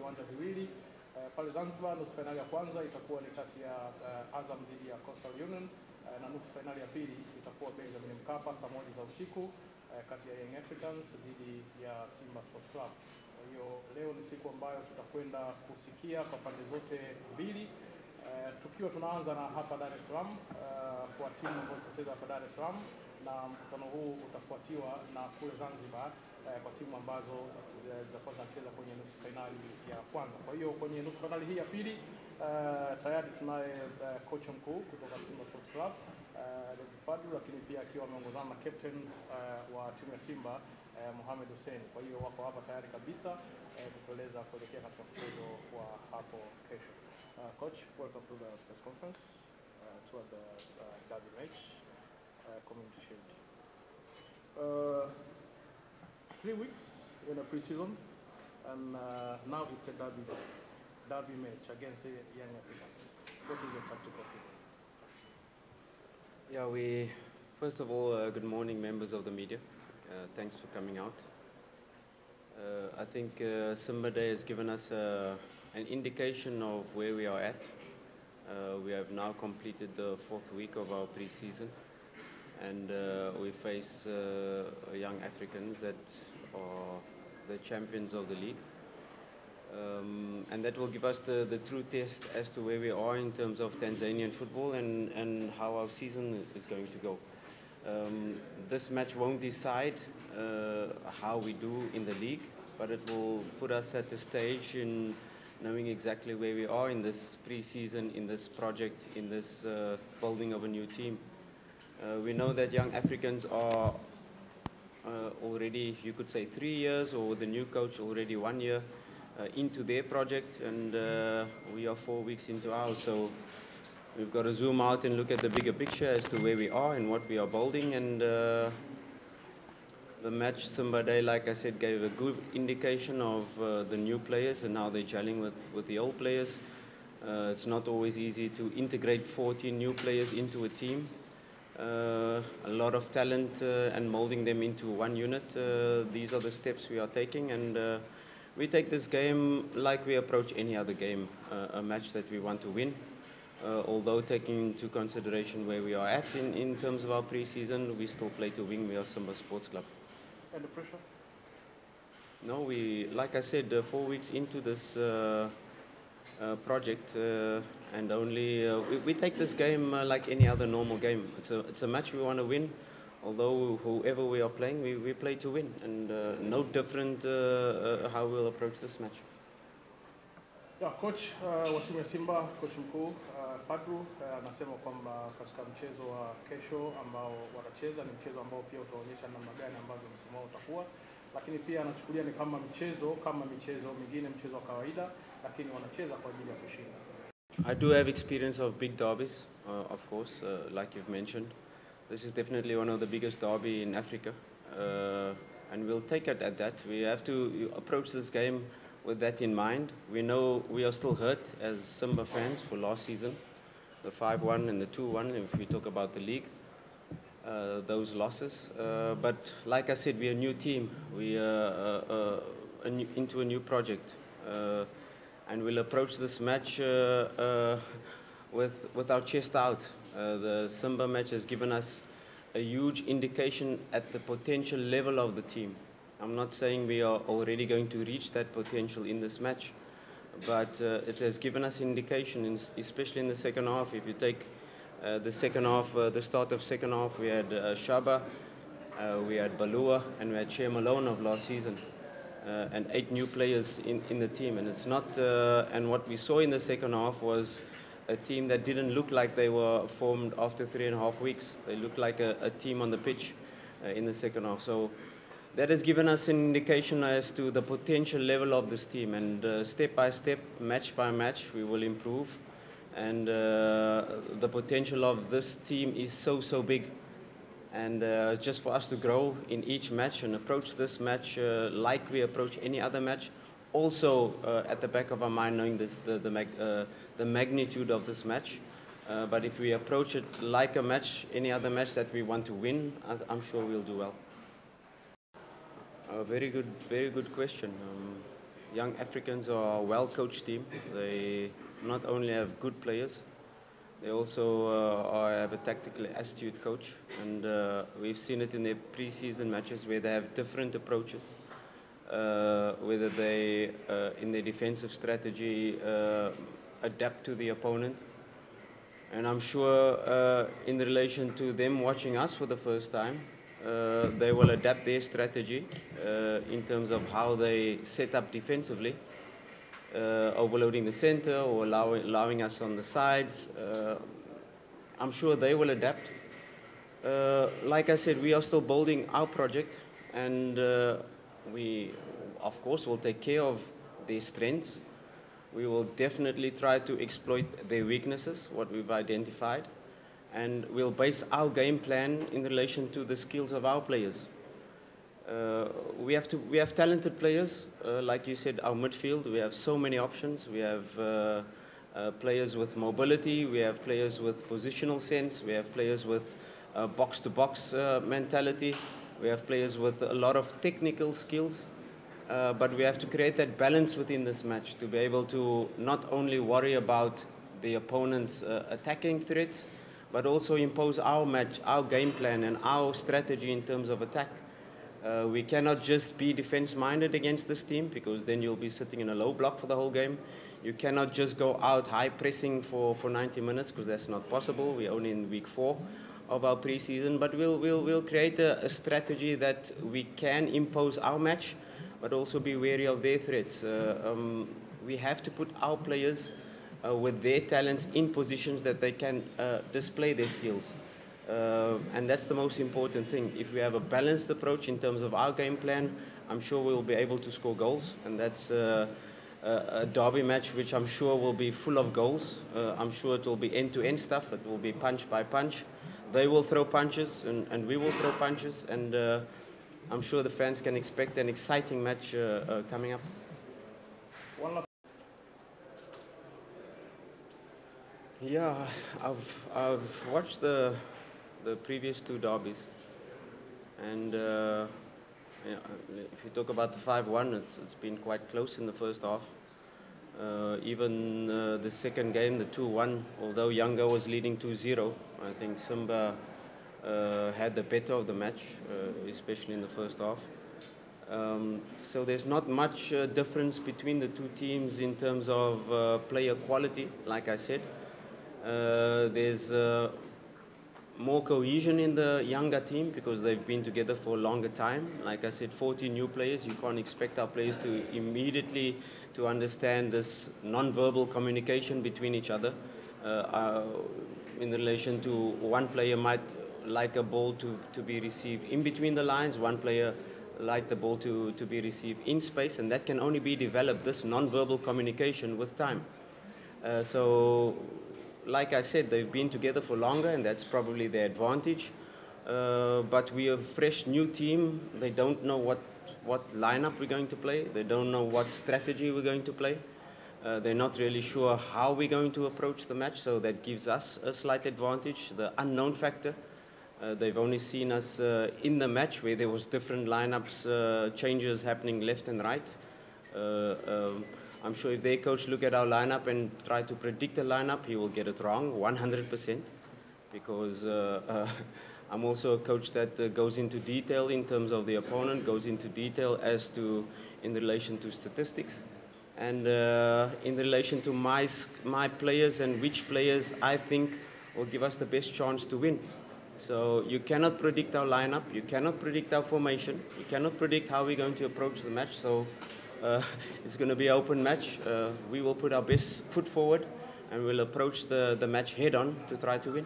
viwanja viwili. Pale Zanzibar nusu finali ya kwanza itakuwa ni kati ya Azam dhidi ya Coastal Union na nusu finali ya pili itakuwa Benjamin Mkapa saa 1 za usiku kati ya Young Africans dhidi ya Simba Sports Club. Kwa hiyo leo ni siku ambayo tutakwenda kusikia kwa pande zote mbili. Tukiwa tunaanza na hapa Dar es Salaam kwa timu ambazo zitacheza hapa Dar es Salaam, na mkutano huu utafuatiwa na kule Zanzibar kwa timu ambazo zitakuwa zinacheza kwenye nusu finali ya kwanza. Kwa hiyo kwenye nusu finali hii ya pili tayari tunaye kocha mkuu kutoka Simba Sports Club Fadlu, lakini pia akiwa ameongozana na captain wa timu ya Simba Mohamed Hussein. Kwa hiyo wako hapa tayari kabisa kutueleza kuelekea katika mchezo wa hapo kesho. Coach, welcome to the press conference toward the derby match, Community Shield. 3 weeks in a pre-season, and now it's a derby match against the Young Africans. What is your tactical feeling? Yeah, first of all, good morning, members of the media. Thanks for coming out. I think Simba Day has given us an indication of where we are at. We have now completed the 4th week of our pre-season, and we face young Africans that are the champions of the league. And that will give us the true test as to where we are in terms of Tanzanian football and how our season is going to go. This match won't decide how we do in the league, but it will put us at the stage in knowing exactly where we are in this pre-season, in this project, in this building of a new team. We know that young Africans are already, you could say, 3 years, or the new coach already 1 year into their project, and we are 4 weeks into ours. So we've got to zoom out and look at the bigger picture as to where we are and what we are building. And the match Simba Day, like I said, gave a good indication of the new players and how they're gelling with the old players. It's not always easy to integrate 14 new players into a team. A lot of talent and molding them into one unit. These are the steps we are taking, and we take this game like we approach any other game, a match that we want to win. Although taking into consideration where we are at in terms of our pre-season, we still play to win. We are Simba Sports Club. And the pressure? No, like I said, 4 weeks into this project, and only we take this game like any other normal game. It's a match we want to win. Although whoever we are playing, we play to win, and no different how we'll approach this match. Yeah, coach wa timu ya Simba, coach mkuu Fadlu anasema kwamba katika mchezo wa kesho ambao watacheza ni mchezo ambao pia utaonyesha namna gani ambavyo msimu wao utakuwa, lakini pia anachukulia ni kama michezo mingine, mchezo wa kawaida, lakini wanacheza kwa ajili ya kushinda. I do have experience of big derbies, of course, like you've mentioned. This is definitely one of the biggest derby in Africa, and we'll take it at that. We have to approach this game with that in mind. We know we are still hurt as Simba fans for last season, the 5-1 and the 2-1, if we talk about the league, those losses. But like I said, we're a new team. We are into a new project, and we'll approach this match with our chest out. The Simba match has given us a huge indication at the potential level of the team. I'm not saying we are already going to reach that potential in this match, but it has given us indication, especially in the second half. If you take the second half, the start of second half, we had Shaba, we had Balua, and we had Shea Malone of last season, and 8 new players in the team. And it's not, and what we saw in the second half was a team that didn't look like they were formed after 3.5 weeks. They looked like a team on the pitch in the second half. So that has given us an indication as to the potential level of this team, and step by step, match by match, we will improve. And the potential of this team is so big, and just for us to grow in each match and approach this match like we approach any other match, also at the back of our mind knowing this, the magnitude of this match. But if we approach it like a match, any other match that we want to win, I'm sure we'll do well. Very good question. Young Africans are a well-coached team. They not only have good players, they also have a tactically astute coach, and we've seen it in their pre-season matches where they have different approaches, whether they, in their defensive strategy, adapt to the opponent. And I'm sure in relation to them watching us for the first time, they will adapt their strategy in terms of how they set up defensively, overloading the center or allowing us on the sides. I'm sure they will adapt. Like I said, we are still building our project, and we, of course, will take care of their strengths. We will definitely try to exploit their weaknesses, what we've identified, and we'll base our game plan in relation to the skills of our players. We have talented players, like you said, our midfield. We have so many options. We have players with mobility. We have players with positional sense. We have players with box-to-box mentality. We have players with a lot of technical skills. But we have to create that balance within this match to be able to not only worry about the opponent's attacking threats, but also impose our match, our game plan, and our strategy in terms of attack. We cannot just be defense-minded against this team, because then you'll be sitting in a low block for the whole game. You cannot just go out high pressing for 90 minutes, because that's not possible. We're only in week 4 of our preseason, but we'll create a strategy that we can impose our match, but also be wary of their threats. We have to put our players with their talents in positions that they can display their skills. And that's the most important thing. If we have a balanced approach in terms of our game plan, I'm sure we'll be able to score goals. And that's a derby match which I'm sure will be full of goals. I'm sure it will be end-to-end stuff. It will be punch by punch. They will throw punches, and we will throw punches. And I'm sure the fans can expect an exciting match coming up. One last. Yeah, I've watched the previous 2 derbies, and yeah, if you talk about the 5-1, it's been quite close in the first half. Even the second game, the 2-1, although Yanga was leading 2-0, I think Simba had the better of the match, especially in the first half. So there's not much difference between the 2 teams in terms of player quality, like I said. There's more cohesion in the Yanga team because they've been together for a longer time. Like I said, 40 new players. You can't expect our players to immediately to understand this non-verbal communication between each other. In relation to one player might like a ball to be received in between the lines, one player like the ball to be received in space, and that can only be developed, this non-verbal communication, with time. So, like I said, they've been together for longer, and that's probably their advantage. But we are a fresh new team. They don't know what lineup we're going to play. They don't know what strategy we're going to play. They're not really sure how we're going to approach the match, so that gives us a slight advantage, the unknown factor. They've only seen us in the match where there was different lineups, changes happening left and right. I'm sure if their coach look at our lineup and try to predict the lineup, he will get it wrong 100%, because I'm also a coach that goes into detail in terms of the opponent, goes into detail as to in relation to statistics, and in relation to my players and which players I think will give us the best chance to win. So you cannot predict our lineup, you cannot predict our formation, you cannot predict how we're going to approach the match. So it's going to be an open match. We will put our best foot forward, and we'll approach the match head on to try to win.